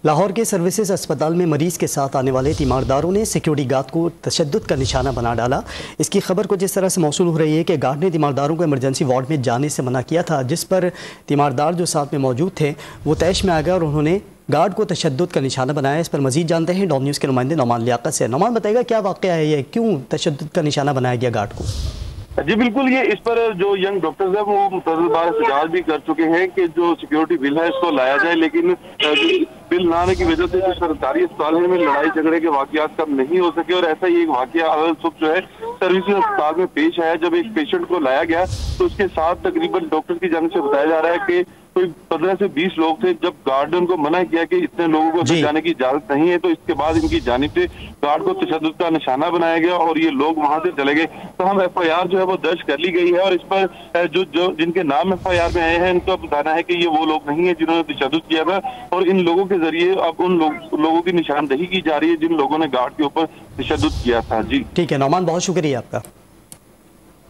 लाहौर के सर्विसेज अस्पताल में मरीज के साथ आने वाले तीमारदारों ने सिक्योरिटी गार्ड को तशद्दुद का निशाना बना डाला। इसकी खबर कुछ इस तरह से मौसूल हो रही है कि गार्ड ने तीमारदारों को इमरजेंसी वार्ड में जाने से मना किया था, जिस पर तीमारदार जो साथ में मौजूद थे वो तैश में आ गए और उन्होंने गार्ड को तशद्दुद का निशाना बनाया। इस पर मजीद जानते हैं डॉन न्यूज़ के नुमाइंदे नौमान लियाकत से। नौमान, बताएगा क्या वाक़या है, ये क्यों तशद्दुद का निशाना बनाया गया गार्ड को? जी बिल्कुल, ये इस पर जो यंग डॉक्टर्स हैं वो मुतअद्दिद बार एहतजाज भी कर चुके हैं कि जो सिक्योरिटी बिल है इसको लाया जाए, लेकिन बिल ना आने की वजह से जो सरकारी अस्पताल है में लड़ाई झगड़े के वाकयात कम नहीं हो सके। और ऐसा ही एक वाकया आज सुबह जो है सर्विसेज अस्पताल में पेश आया। जब एक पेशेंट को लाया गया तो उसके साथ तकरीबन डॉक्टर की जानिब से बताया जा रहा है कि कोई 15 से 20 लोग थे। जब गार्ड ने उनको मना किया कि इतने लोगों को जाने की इजाजत नहीं है, तो इसके बाद इनकी जानिब से गार्ड को तशद्दुद का निशाना बनाया गया और ये लोग वहां से चले गए। तो हम FIR जो है वो दर्ज कर ली गई है और इस पर जो जिनके नाम FIR में आए हैं इनको बताना है कि ये वो लोग नहीं है जिन्होंने तशद्दुद किया था, और इन लोगों के जरिए अब उन लोगों की निशानदही की जा रही है जिन लोगों ने गार्ड के ऊपर तशद्दुद किया था। जी ठीक है नौमान, बहुत शुक्रिया आपका।